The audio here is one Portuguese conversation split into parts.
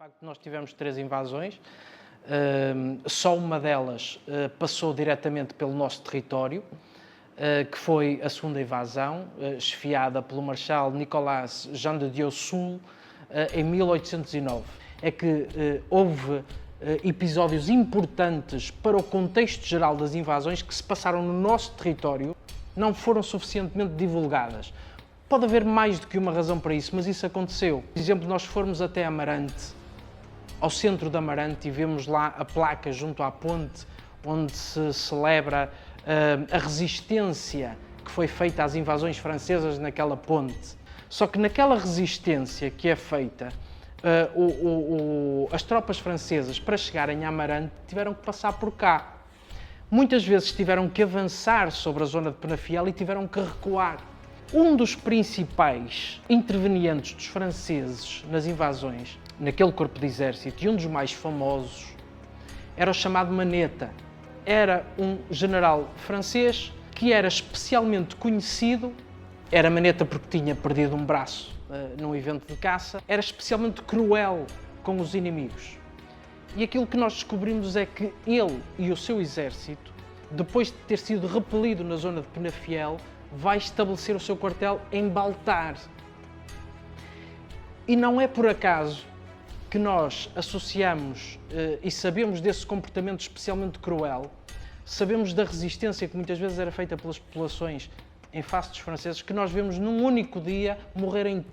facto, nós tivemos 3 invasões, só uma delas passou diretamente pelo nosso território, que foi a segunda invasão, chefiada pelo Marechal Nicolas Jean de Dieu Soult, em 1809. É que houve episódios importantes para o contexto geral das invasões que se passaram no nosso território, não foram suficientemente divulgadas. Pode haver mais do que uma razão para isso, mas isso aconteceu. Por exemplo, nós formos até Amarante, ao centro de Amarante, e vemos lá a placa junto à ponte, onde se celebra a resistência que foi feita às invasões francesas naquela ponte. Só que naquela resistência que é feita, as tropas francesas, para chegarem a Amarante, tiveram que passar por cá. Muitas vezes tiveram que avançar sobre a zona de Penafiel e tiveram que recuar. Um dos principais intervenientes dos franceses nas invasões, naquele corpo de exército, e um dos mais famosos, era o chamado Maneta. Era um general francês que era especialmente conhecido, era Maneta porque tinha perdido um braço num evento de caça, era especialmente cruel com os inimigos. E aquilo que nós descobrimos é que ele e o seu exército, depois de ter sido repelido na zona de Penafiel, vai estabelecer o seu quartel em Baltar. E não é por acaso que nós associamos e sabemos desse comportamento especialmente cruel, sabemos da resistência que muitas vezes era feita pelas populações em face dos franceses, que nós vemos num único dia morrerem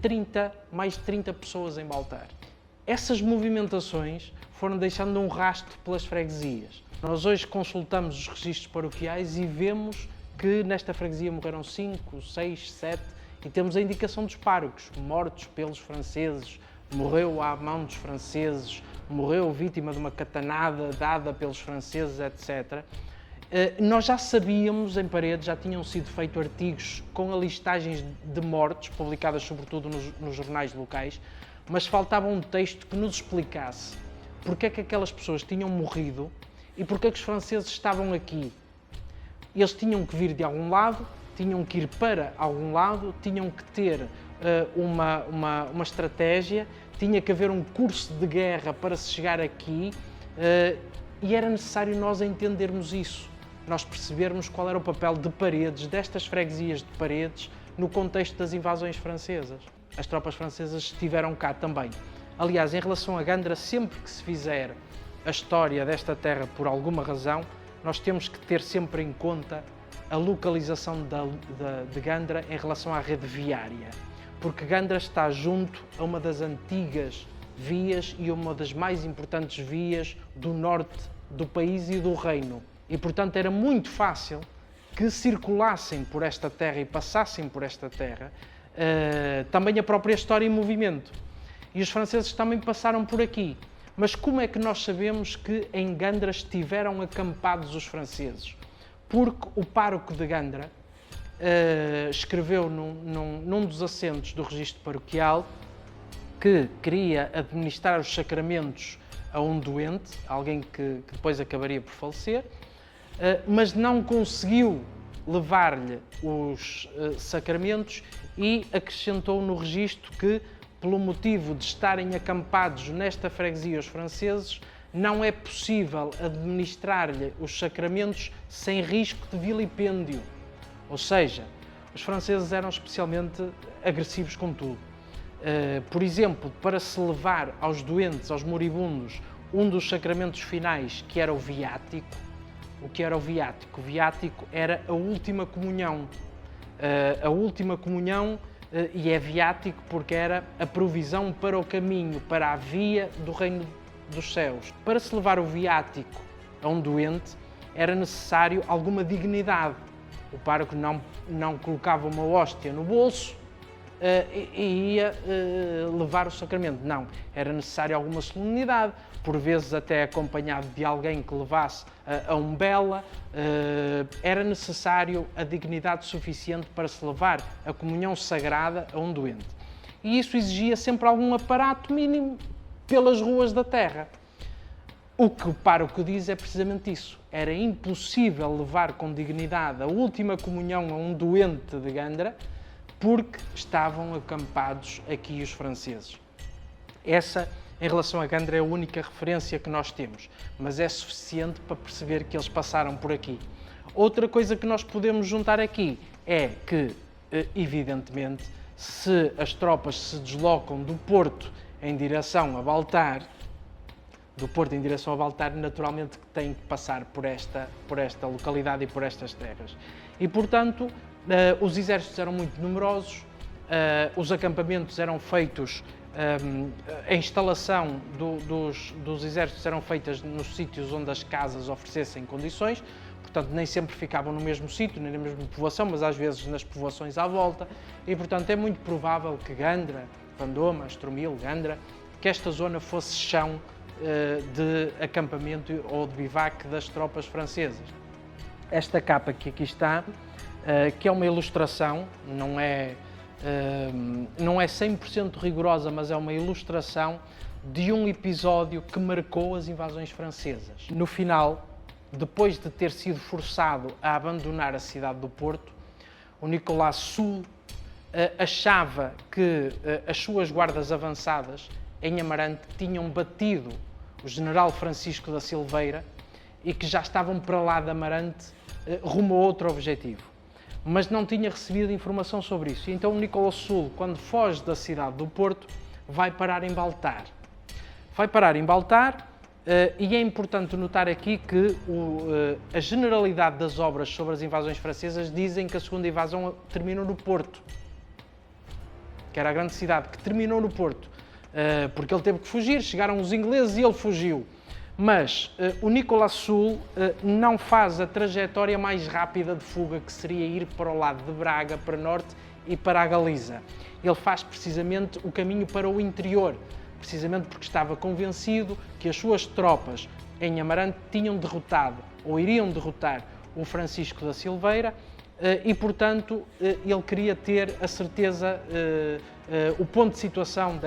mais de 30 pessoas em Baltar. Essas movimentações foram deixando um rastro pelas freguesias. Nós hoje consultamos os registros paroquiais e vemos que nesta freguesia morreram 5, 6, 7 e temos a indicação dos párocos, mortos pelos franceses, morreu à mão dos franceses, morreu vítima de uma catanada dada pelos franceses, etc. Nós já sabíamos em Paredes, já tinham sido feitos artigos com listagens de mortos, publicadas sobretudo nos jornais locais, mas faltava um texto que nos explicasse porque é que aquelas pessoas tinham morrido e porque é que os franceses estavam aqui. Eles tinham que vir de algum lado, tinham que ir para algum lado, tinham que ter uma estratégia, tinha que haver um curso de guerra para se chegar aqui e era necessário nós entendermos isso, nós percebermos qual era o papel de Paredes, destas freguesias de Paredes, no contexto das invasões francesas. As tropas francesas estiveram cá também. Aliás, em relação a Gandra, sempre que se fizer a história desta terra por alguma razão, nós temos que ter sempre em conta a localização de Gandra em relação à rede viária, porque Gandra está junto a uma das antigas vias e uma das mais importantes vias do norte do país e do reino. E, portanto, era muito fácil que circulassem por esta terra e passassem por esta terra também a própria história em movimento. E os franceses também passaram por aqui. Mas como é que nós sabemos que em Gandra estiveram acampados os franceses? Porque o pároco de Gandra escreveu num dos assentos do registro paroquial que queria administrar os sacramentos a um doente, alguém que depois acabaria por falecer, mas não conseguiu levar-lhe os sacramentos e acrescentou no registro que, pelo motivo de estarem acampados nesta freguesia os franceses, não é possível administrar-lhe os sacramentos sem risco de vilipêndio. Ou seja, os franceses eram especialmente agressivos com tudo. Por exemplo, para se levar aos doentes, aos moribundos, um dos sacramentos finais, que era o viático. O que era o viático? O viático era a última comunhão. A última comunhão, e é viático porque era a provisão para o caminho, para a via do reino dos céus. Para se levar o viático a um doente, era necessário alguma dignidade. O pároco não colocava uma hóstia no bolso e ia levar o sacramento. Não, era necessário alguma solenidade, por vezes até acompanhado de alguém que levasse a umbela. Era necessário a dignidade suficiente para se levar a comunhão sagrada a um doente. E isso exigia sempre algum aparato mínimo pelas ruas da terra. O que o pároco diz é precisamente isso. Era impossível levar com dignidade a última comunhão a um doente de Gandra porque estavam acampados aqui os franceses. Essa Em relação a Gandra, é a única referência que nós temos, mas é suficiente para perceber que eles passaram por aqui. Outra coisa que nós podemos juntar aqui é que, evidentemente, se as tropas se deslocam do Porto em direção a Baltar, naturalmente têm que passar por esta localidade e por estas terras. E, portanto, os exércitos eram muito numerosos, os acampamentos eram feitos, a instalação dos exércitos eram feitas nos sítios onde as casas oferecessem condições, portanto nem sempre ficavam no mesmo sítio, nem na mesma povoação, mas às vezes nas povoações à volta, e portanto é muito provável que Gandra, Vandoma, Estoril, Gandra, que esta zona fosse chão de acampamento ou de bivac das tropas francesas. Esta capa que aqui está, que é uma ilustração, não é 100% rigorosa, mas é uma ilustração de um episódio que marcou as invasões francesas. No final, depois de ter sido forçado a abandonar a cidade do Porto, o Nicolas Soult achava que as suas guardas avançadas em Amarante tinham batido o general Francisco da Silveira e que já estavam para lá de Amarante rumo a outro objetivo. Mas não tinha recebido informação sobre isso. E então o Nicolas Soult, quando foge da cidade do Porto, vai parar em Baltar. E é importante notar aqui que a generalidade das obras sobre as invasões francesas dizem que a segunda invasão terminou no Porto, que era a grande cidade, que terminou no Porto, porque ele teve que fugir, chegaram os ingleses e ele fugiu. Mas o Nicolas Soult não faz a trajetória mais rápida de fuga, que seria ir para o lado de Braga, para norte e para a Galiza. Ele faz precisamente o caminho para o interior, precisamente porque estava convencido que as suas tropas em Amarante tinham derrotado, ou iriam derrotar, o Francisco da Silveira, e, portanto, ele queria ter a certeza, o ponto de situação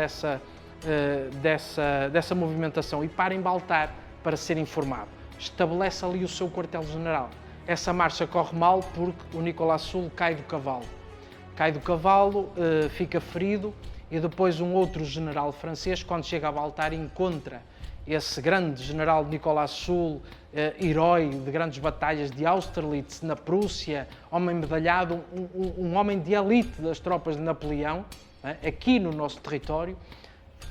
dessa movimentação, e para em Baltar para ser informado. Estabelece ali o seu quartel-general. Essa marcha corre mal porque o Nicolas Soult cai do cavalo, fica ferido, e depois um outro general francês, quando chega a Baltar, encontra esse grande general Nicolas Soult, herói de grandes batalhas de Austerlitz, na Prússia, homem medalhado, um homem de elite das tropas de Napoleão, aqui no nosso território,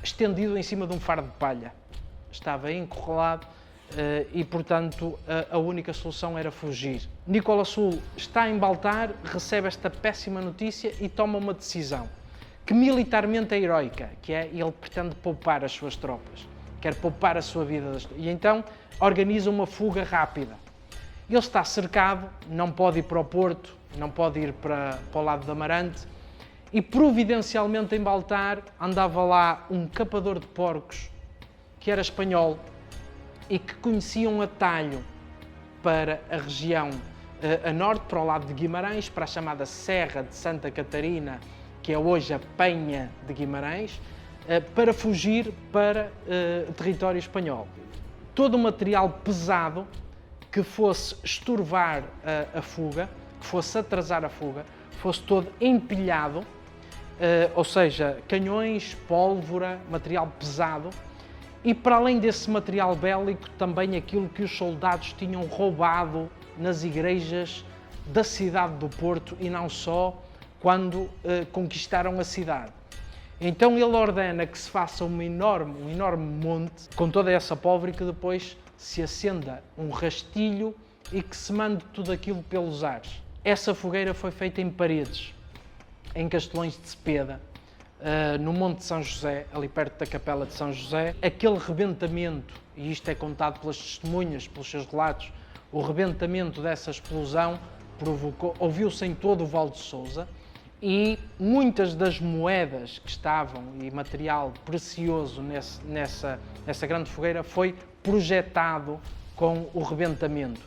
estendido em cima de um fardo de palha. Estava encurralado e, portanto, a única solução era fugir. Nicolas Soult está em Baltar, recebe esta péssima notícia e toma uma decisão que militarmente é heroica, que é ele pretende poupar as suas tropas, quer poupar a sua vida. E então organiza uma fuga rápida. Ele está cercado, não pode ir para o Porto, não pode ir para o lado de Amarante, e providencialmente em Baltar andava lá um capador de porcos que era espanhol e que conhecia um atalho para a região a norte, para o lado de Guimarães, para a chamada Serra de Santa Catarina, que é hoje a Penha de Guimarães, para fugir para o território espanhol. Todo o material pesado que fosse estorvar a fuga, que fosse atrasar a fuga, fosse todo empilhado, ou seja, canhões, pólvora, material pesado, e para além desse material bélico, também aquilo que os soldados tinham roubado nas igrejas da cidade do Porto, e não só, quando conquistaram a cidade. Então ele ordena que se faça um enorme monte com toda essa pólvora e que depois se acenda um rastilho e que se mande tudo aquilo pelos ares. Essa fogueira foi feita em Paredes, em Castelões de Cepeda, no Monte de São José, ali perto da Capela de São José. Aquele rebentamento, e isto é contado pelas testemunhas, pelos seus relatos, o rebentamento dessa explosão ouviu-se em todo o Val de Sousa, e muitas das moedas que estavam e material precioso nessa grande fogueira foi projetado com o rebentamento.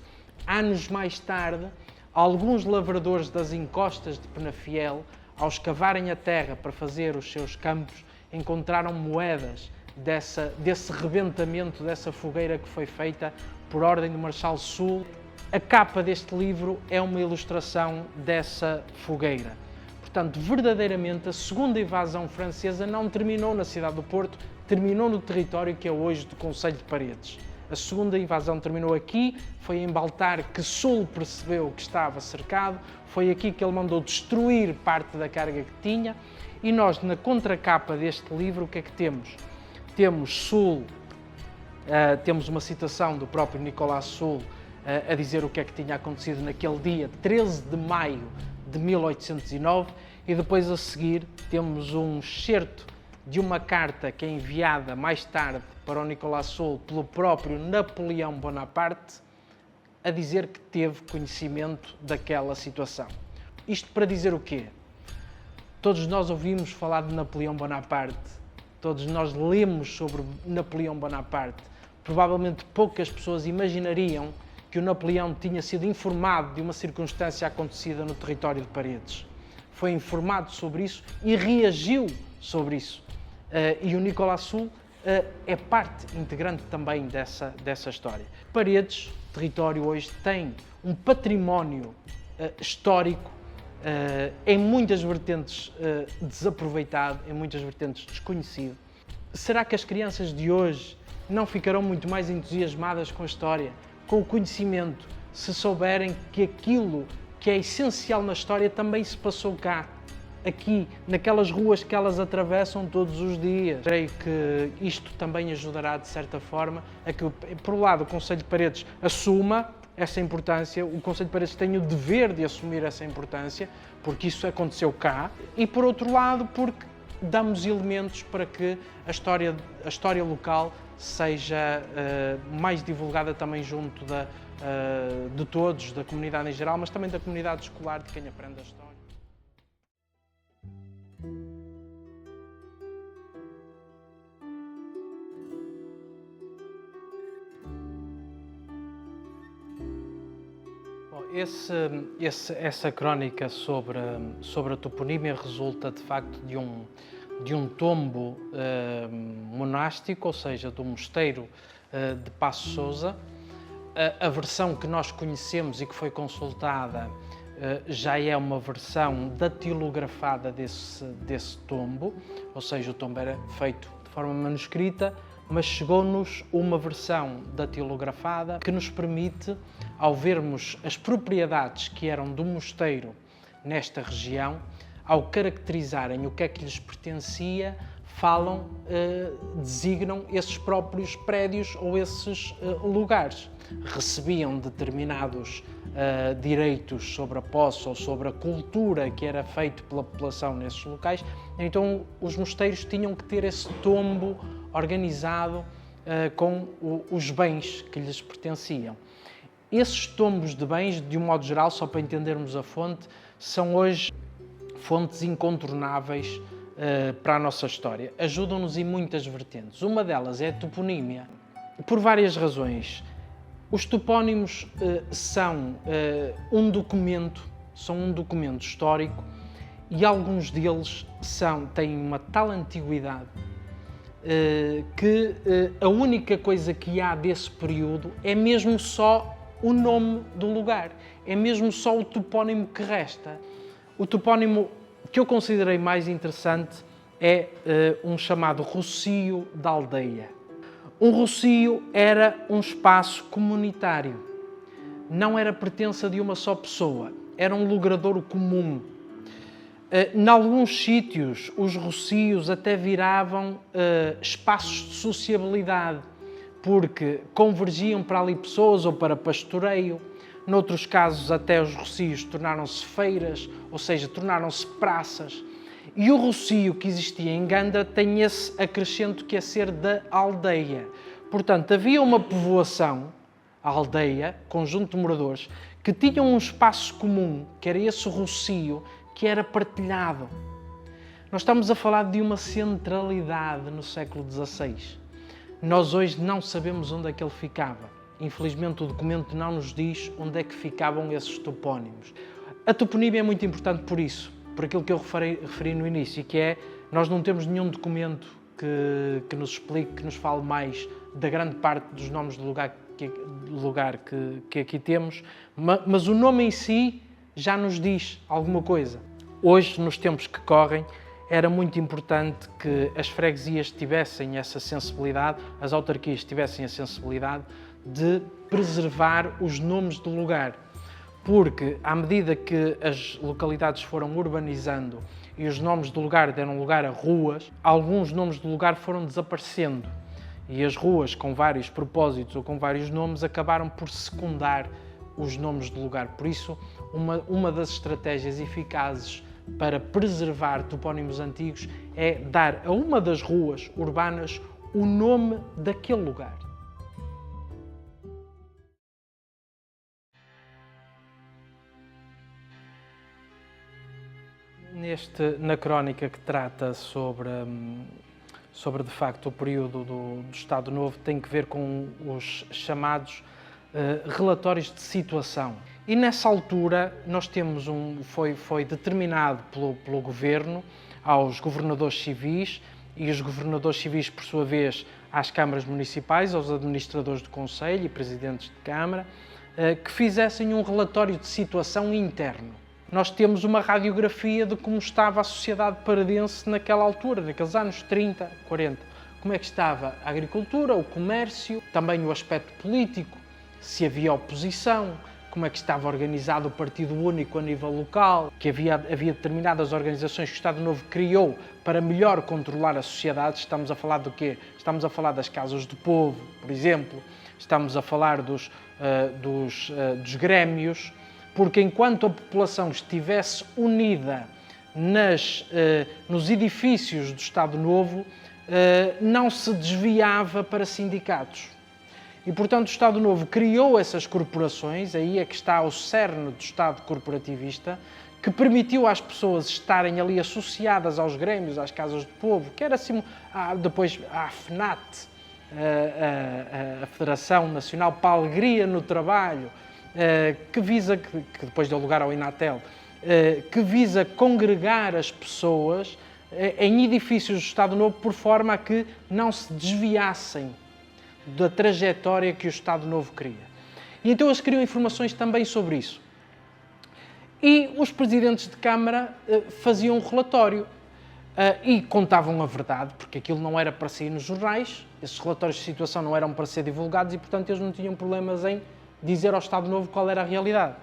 Anos mais tarde, alguns lavradores das encostas de Penafiel, ao escavarem a terra para fazer os seus campos, encontraram moedas desse rebentamento, dessa fogueira que foi feita por ordem do Marechal Soult. A capa deste livro é uma ilustração dessa fogueira. Portanto, verdadeiramente, a segunda invasão francesa não terminou na cidade do Porto, terminou no território que é hoje do Concelho de Paredes. A segunda invasão terminou aqui, foi em Baltar que Sul percebeu que estava cercado, foi aqui que ele mandou destruir parte da carga que tinha, e nós, na contracapa deste livro, o que é que temos? Temos Sul, temos uma citação do próprio Nicolau Sul a dizer o que é que tinha acontecido naquele dia, 13 de maio de 1809, e depois a seguir temos um excerto de uma carta que é enviada mais tarde para o Nicolau Sul pelo próprio Napoleão Bonaparte, a dizer que teve conhecimento daquela situação. Isto para dizer o quê? Todos nós ouvimos falar de Napoleão Bonaparte, todos nós lemos sobre Napoleão Bonaparte. Provavelmente poucas pessoas imaginariam que o Napoleão tinha sido informado de uma circunstância acontecida no território de Paredes. Foi informado sobre isso e reagiu sobre isso. E o Nicolau Sul é parte integrante também dessa história. Paredes, território hoje, tem um património histórico em muitas vertentes desaproveitado, em muitas vertentes desconhecido. Será que as crianças de hoje não ficarão muito mais entusiasmadas com a história, com o conhecimento, se souberem que aquilo que é essencial na história também se passou cá, aqui, naquelas ruas que elas atravessam todos os dias? Creio que isto também ajudará, de certa forma, a que, por um lado, o Concelho de Paredes assuma essa importância, o Concelho de Paredes tem o dever de assumir essa importância, porque isso aconteceu cá, e por outro lado, porque damos elementos para que a história local seja mais divulgada também junto de todos, da comunidade em geral, mas também da comunidade escolar, de quem aprende a história. Essa crónica sobre a toponímia resulta, de facto, de um tombo monástico, ou seja, do mosteiro de Paço Sousa. A versão que nós conhecemos e que foi consultada já é uma versão datilografada desse tombo, ou seja, o tombo era feito de forma manuscrita, mas chegou-nos uma versão datilografada que nos permite, ao vermos as propriedades que eram do mosteiro nesta região, ao caracterizarem o que é que lhes pertencia, designam esses próprios prédios ou esses lugares. Recebiam determinados direitos sobre a posse ou sobre a cultura que era feito pela população nesses locais, então os mosteiros tinham que ter esse tombo organizado com os bens que lhes pertenciam. Esses tombos de bens, de um modo geral, só para entendermos a fonte, são hoje fontes incontornáveis para a nossa história. Ajudam-nos em muitas vertentes. Uma delas é a toponímia, por várias razões. Os topónimos são um documento histórico, e alguns deles têm uma tal antiguidade que a única coisa que há desse período é mesmo só o nome do lugar, é mesmo só o topónimo que resta. O topónimo que eu considerei mais interessante é um chamado Rocio da Aldeia. Um rocio era um espaço comunitário, não era pertença de uma só pessoa, era um logradouro comum. Em alguns sítios, os rocios até viravam espaços de sociabilidade, porque convergiam para ali pessoas ou para pastoreio. Noutros casos, até os rocios tornaram-se feiras, ou seja, tornaram-se praças. E o rocio que existia em Gandra tem esse acrescento que é ser da aldeia. Portanto, havia uma povoação, a aldeia, conjunto de moradores, que tinham um espaço comum, que era esse rocio, que era partilhado. Nós estamos a falar de uma centralidade no século XVI. Nós hoje não sabemos onde é que ele ficava. Infelizmente, o documento não nos diz onde é que ficavam esses topónimos. A toponímia é muito importante por isso, por aquilo que eu referi no início, que é, nós não temos nenhum documento que nos explique, que nos fale mais da grande parte dos nomes do lugar que aqui temos, mas o nome em si já nos diz alguma coisa. Hoje, nos tempos que correm, era muito importante que as freguesias tivessem essa sensibilidade, as autarquias tivessem a sensibilidade de preservar os nomes do lugar. Porque, à medida que as localidades foram urbanizando e os nomes do lugar deram lugar a ruas, alguns nomes do lugar foram desaparecendo. E as ruas com vários propósitos ou com vários nomes acabaram por secundar os nomes do lugar. Por isso, uma das estratégias eficazes para preservar topónimos antigos é dar a uma das ruas urbanas o nome daquele lugar. Na crónica que trata sobre de facto o período do Estado Novo, tem que ver com os chamados relatórios de situação. E nessa altura nós temos foi determinado pelo Governo aos governadores civis e os governadores civis, por sua vez, às câmaras municipais, aos administradores do Conselho e presidentes de Câmara, que fizessem um relatório de situação interno. Nós temos uma radiografia de como estava a sociedade paradense naquela altura, naqueles anos 30, 40. Como é que estava a agricultura, o comércio, também o aspecto político, se havia oposição, como é que estava organizado o Partido Único a nível local, que havia determinadas organizações que o Estado Novo criou para melhor controlar a sociedade. Estamos a falar do quê? Estamos a falar das casas do povo, por exemplo, estamos a falar dos grêmios, porque enquanto a população estivesse unida nos edifícios do Estado Novo, não se desviava para sindicatos. E, portanto, o Estado Novo criou essas corporações, aí é que está o cerne do Estado corporativista, que permitiu às pessoas estarem ali associadas aos grêmios, às casas do povo, que era assim, depois a FNAT, a Federação Nacional para a Alegria no Trabalho, que depois deu lugar ao Inatel, que visa congregar as pessoas em edifícios do Estado Novo por forma a que não se desviassem da trajetória que o Estado Novo cria. E então eles criam informações também sobre isso. E os presidentes de Câmara faziam um relatório e contavam a verdade, porque aquilo não era para sair nos jornais, esses relatórios de situação não eram para ser divulgados e, portanto, eles não tinham problemas em dizer ao Estado Novo qual era a realidade.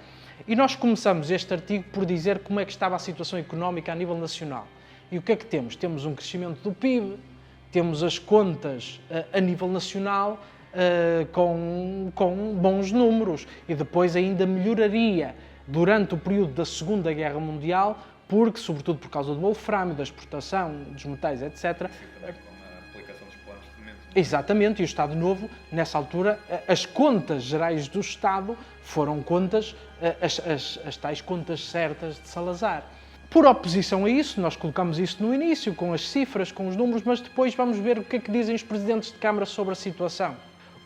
E nós começamos este artigo por dizer como é que estava a situação económica a nível nacional. E o que é que temos? Temos um crescimento do PIB, temos as contas a nível nacional com bons números e depois ainda melhoraria durante o período da Segunda Guerra Mundial, porque, sobretudo por causa do wolframio, da exportação dos metais, etc. Exatamente, e o Estado Novo, nessa altura, as contas gerais do Estado foram contas, as tais contas certas de Salazar. Por oposição a isso, nós colocamos isso no início, com as cifras, com os números, mas depois vamos ver o que é que dizem os presidentes de Câmara sobre a situação.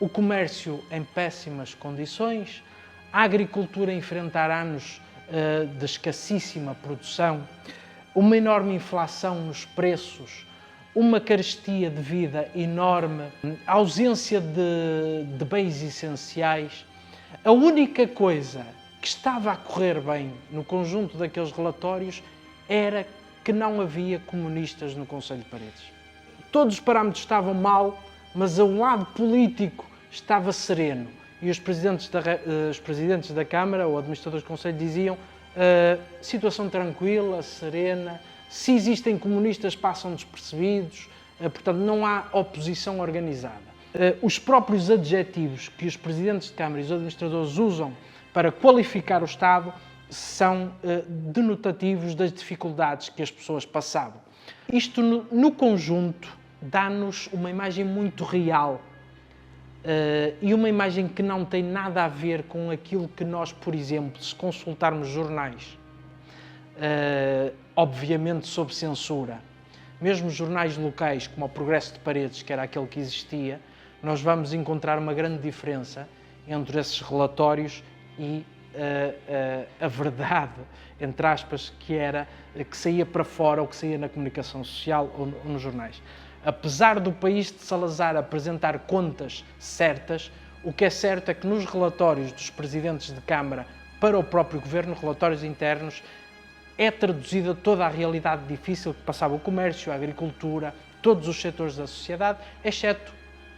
O comércio em péssimas condições, a agricultura a enfrentar anos de escassíssima produção, uma enorme inflação nos preços, uma carestia de vida enorme, a ausência de bens essenciais. A única coisa que estava a correr bem no conjunto daqueles relatórios era que não havia comunistas no Conselho de Paredes. Todos os parâmetros estavam mal, mas o lado político estava sereno. E os presidentes da Câmara, ou administradores do Conselho, diziam situação tranquila, serena, se existem comunistas passam despercebidos, portanto não há oposição organizada. Os próprios adjetivos que os presidentes de Câmara e os administradores usam para qualificar o Estado são denotativos das dificuldades que as pessoas passavam. Isto, no conjunto, dá-nos uma imagem muito real e uma imagem que não tem nada a ver com aquilo que nós, por exemplo, se consultarmos jornais, obviamente sob censura, mesmo jornais locais como o Progresso de Paredes, que era aquele que existia, nós vamos encontrar uma grande diferença entre esses relatórios e a verdade, entre aspas, que saía para fora ou que saía na comunicação social ou nos jornais. Apesar do país de Salazar apresentar contas certas, o que é certo é que nos relatórios dos presidentes de Câmara para o próprio Governo, relatórios internos, é traduzida toda a realidade difícil que passava o comércio, a agricultura, todos os setores da sociedade, exceto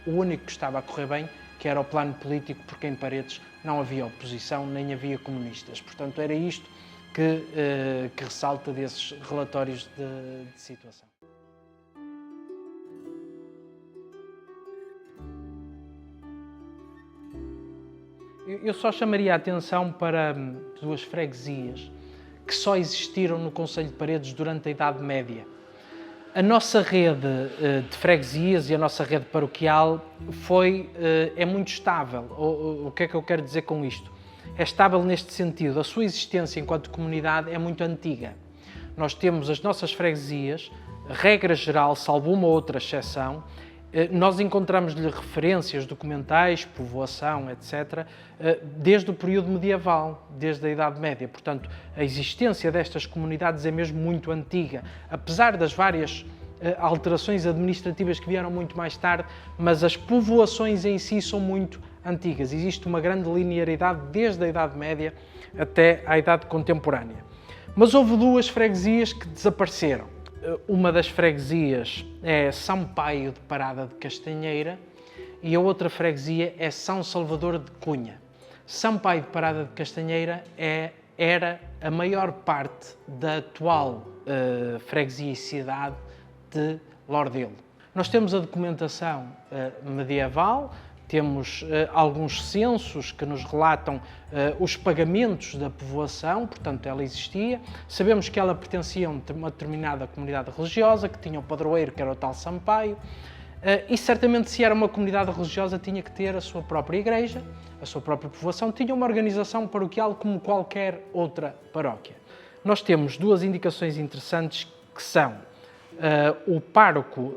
o único que estava a correr bem, que era o plano político, porque em Paredes não havia oposição, nem havia comunistas. Portanto, era isto que ressalta desses relatórios de situação. Eu só chamaria a atenção para duas freguesias que só existiram no concelho de Paredes durante a Idade Média. A nossa rede de freguesias e a nossa rede paroquial é muito estável. O que é que eu quero dizer com isto? É estável neste sentido. A sua existência enquanto comunidade é muito antiga. Nós temos as nossas freguesias, regra geral, salvo uma ou outra exceção, nós encontramos-lhe referências documentais, povoação, etc., desde o período medieval, desde a Idade Média. Portanto, a existência destas comunidades é mesmo muito antiga, apesar das várias alterações administrativas que vieram muito mais tarde, mas as povoações em si são muito antigas. Existe uma grande linearidade desde a Idade Média até à Idade Contemporânea. Mas houve duas freguesias que desapareceram. Uma das freguesias é São Paio de Parada de Castanheira e a outra freguesia é São Salvador de Cunha. São Paio de Parada de Castanheira era a maior parte da atual freguesia e cidade de Lordelo. Nós temos a documentação medieval, temos alguns censos que nos relatam os pagamentos da povoação, portanto ela existia. Sabemos que ela pertencia a uma determinada comunidade religiosa, que tinha o padroeiro, que era o tal Sampaio, e certamente se era uma comunidade religiosa tinha que ter a sua própria igreja, a sua própria povoação, tinha uma organização paroquial como qualquer outra paróquia. Nós temos duas indicações interessantes que são o pároco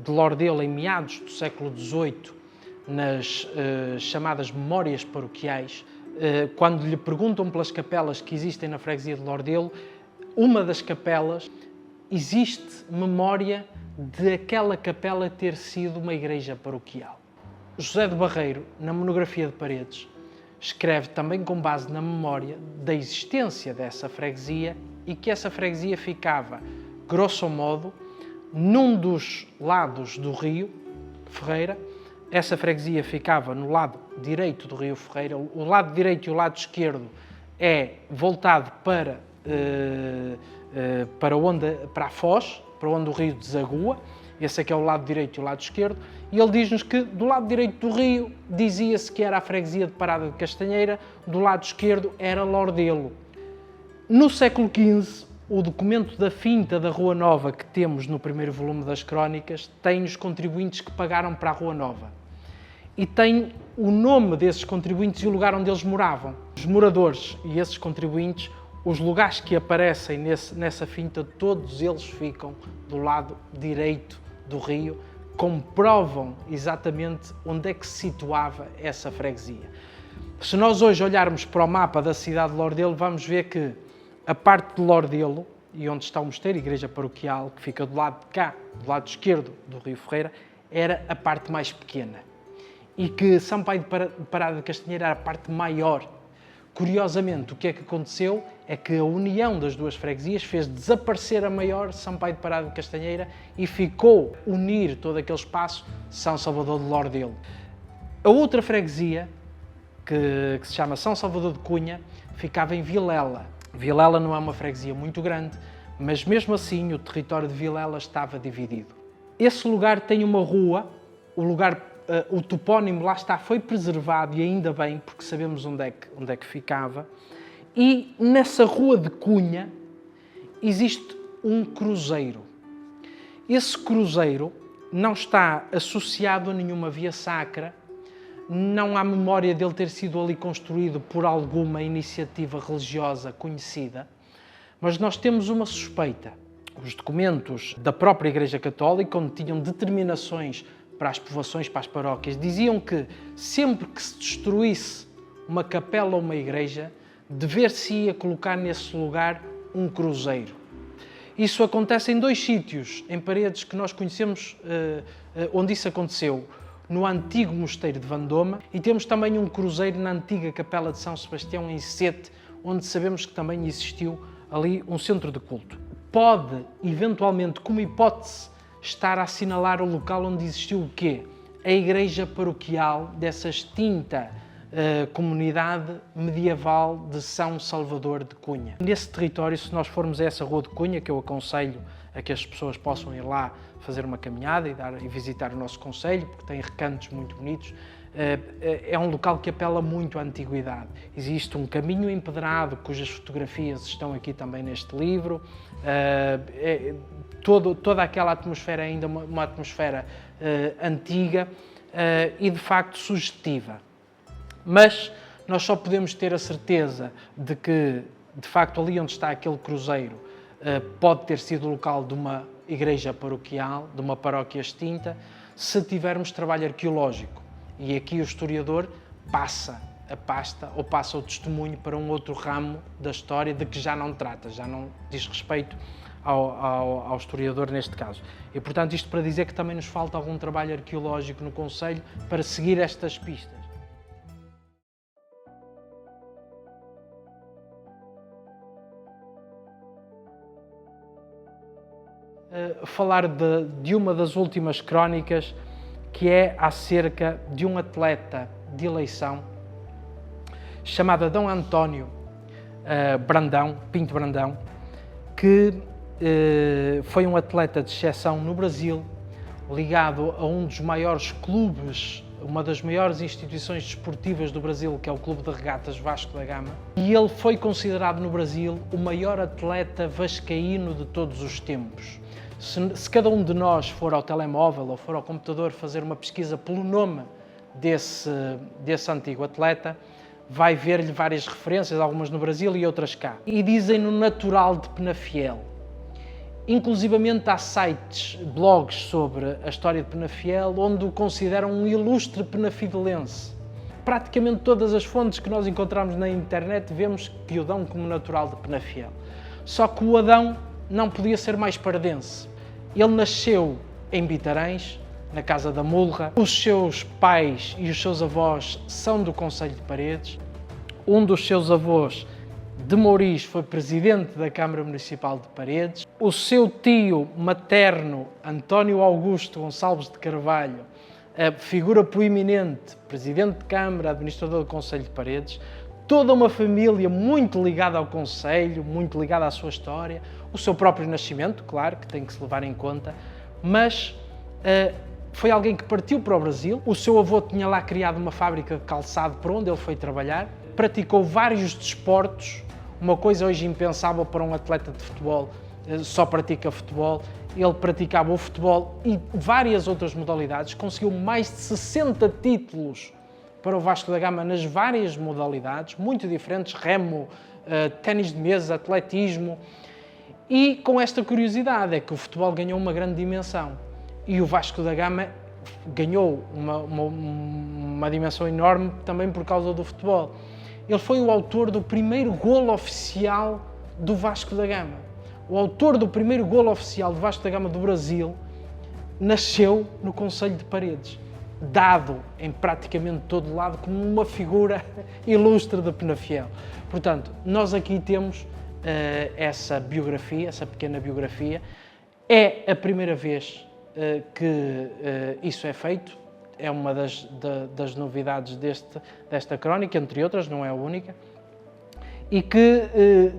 de Lordelo em meados do século XVIII, nas chamadas memórias paroquiais, quando lhe perguntam pelas capelas que existem na freguesia de Lordelo, uma das capelas existe memória de aquela capela ter sido uma igreja paroquial. José de Barreiro, na monografia de Paredes, escreve também com base na memória da existência dessa freguesia e que essa freguesia ficava, grosso modo, num dos lados do rio Ferreira. Essa freguesia ficava no lado direito do rio Ferreira. O lado direito e o lado esquerdo é voltado para a foz, para onde o rio desagua. Esse é que é o lado direito e o lado esquerdo. E ele diz-nos que do lado direito do rio dizia-se que era a freguesia de Parada de Castanheira, do lado esquerdo era Lordelo. No século XV, o documento da finta da Rua Nova que temos no primeiro volume das Crónicas tem os contribuintes que pagaram para a Rua Nova. E tem o nome desses contribuintes e o lugar onde eles moravam. Os moradores e esses contribuintes, os lugares que aparecem nessa finta, todos eles ficam do lado direito do rio, comprovam exatamente onde é que se situava essa freguesia. Se nós hoje olharmos para o mapa da cidade de Lordelo, vamos ver que a parte de Lordelo, e onde está o mosteiro, a igreja paroquial, que fica do lado de cá, do lado esquerdo do rio Ferreira, era a parte mais pequena. E que São Paio de Parada de Castanheira era a parte maior. Curiosamente, o que é que aconteceu é que a união das duas freguesias fez desaparecer a maior, São Paio de Parada de Castanheira, e ficou unir todo aquele espaço São Salvador de Lordelo. A outra freguesia, que se chama São Salvador de Cunha, ficava em Vilela. Vilela não é uma freguesia muito grande, mas mesmo assim o território de Vilela estava dividido. Esse lugar tem uma rua, o topónimo lá está, foi preservado e ainda bem, porque sabemos onde é que ficava. E nessa rua de Cunha existe um cruzeiro. Esse cruzeiro não está associado a nenhuma via sacra, não há memória dele ter sido ali construído por alguma iniciativa religiosa conhecida, mas nós temos uma suspeita. Os documentos da própria Igreja Católica, onde tinham determinações para as povoações, para as paróquias, diziam que sempre que se destruísse uma capela ou uma igreja, dever-se-ia colocar nesse lugar um cruzeiro. Isso acontece em dois sítios, em Paredes, que nós conhecemos onde isso aconteceu, no antigo mosteiro de Vandoma, e temos também um cruzeiro na antiga capela de São Sebastião, em Sete, onde sabemos que também existiu ali um centro de culto. Pode, eventualmente, como hipótese, estar a assinalar o local onde existiu o quê? A igreja paroquial dessa extinta comunidade medieval de São Salvador de Cunha. Nesse território, se nós formos a essa Rua de Cunha, que eu aconselho a que as pessoas possam ir lá fazer uma caminhada e visitar o nosso concelho, porque tem recantos muito bonitos, é um local que apela muito à antiguidade. Existe um caminho empedrado, cujas fotografias estão aqui também neste livro. Toda aquela atmosfera é ainda uma atmosfera antiga e, de facto, sugestiva. Mas nós só podemos ter a certeza de que, de facto, ali onde está aquele cruzeiro, pode ter sido o local de uma igreja paroquial, de uma paróquia extinta, se tivermos trabalho arqueológico. E aqui o historiador passa a pasta ou passa o testemunho para um outro ramo da história de que já não trata, já não diz respeito ao historiador neste caso. E, portanto, isto para dizer que também nos falta algum trabalho arqueológico no concelho para seguir estas pistas. Falar de uma das últimas crónicas, que é acerca de um atleta de eleição chamado D. António Brandão, Pinto Brandão, que foi um atleta de exceção no Brasil, ligado a um dos maiores clubes, uma das maiores instituições desportivas do Brasil, que é o Clube de Regatas Vasco da Gama. E ele foi considerado no Brasil o maior atleta vascaíno de todos os tempos. Se cada um de nós for ao telemóvel ou for ao computador fazer uma pesquisa pelo nome desse antigo atleta, vai ver-lhe várias referências, algumas no Brasil e outras cá. E dizem-no natural de Penafiel. Inclusivamente há sites, blogs sobre a história de Penafiel, onde o consideram um ilustre penafidelense. Praticamente todas as fontes que nós encontramos na internet vemos que o dão como natural de Penafiel. Só que o Adão não podia ser mais pardense. Ele nasceu em Bitarães, na Casa da Mulra. Os seus pais e os seus avós são do Concelho de Paredes. Um dos seus avós, de Mouriz, foi presidente da Câmara Municipal de Paredes. O seu tio materno, António Augusto Gonçalves de Carvalho, figura proeminente, presidente de Câmara, administrador do Concelho de Paredes. Toda uma família muito ligada ao concelho, muito ligada à sua história, o seu próprio nascimento, claro, que tem que se levar em conta, mas foi alguém que partiu para o Brasil. O seu avô tinha lá criado uma fábrica de calçado para onde ele foi trabalhar, praticou vários desportos, uma coisa hoje impensável para um atleta de futebol, só pratica futebol. Ele praticava o futebol e várias outras modalidades, conseguiu mais de 60 títulos para o Vasco da Gama nas várias modalidades, muito diferentes, remo, ténis de mesa, atletismo. E com esta curiosidade é que o futebol ganhou uma grande dimensão e o Vasco da Gama ganhou uma dimensão enorme também por causa do futebol. Ele foi o autor do primeiro golo oficial do Vasco da Gama. O autor do primeiro golo oficial do Vasco da Gama do Brasil nasceu no Concelho de Paredes, dado em praticamente todo lado como uma figura ilustre de Penafiel. Portanto, nós aqui temos essa biografia, essa pequena biografia. É a primeira vez que isso é feito, é uma das novidades desta crónica, entre outras, não é a única, e que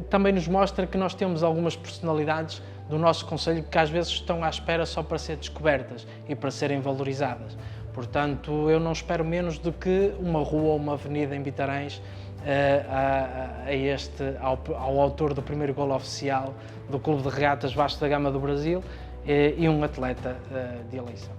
também nos mostra que nós temos algumas personalidades do nosso concelho que às vezes estão à espera só para ser descobertas e para serem valorizadas. Portanto, eu não espero menos do que uma rua ou uma avenida em Bitarães ao autor do primeiro golo oficial do Clube de Regatas Vasco da Gama do Brasil e um atleta de eleição.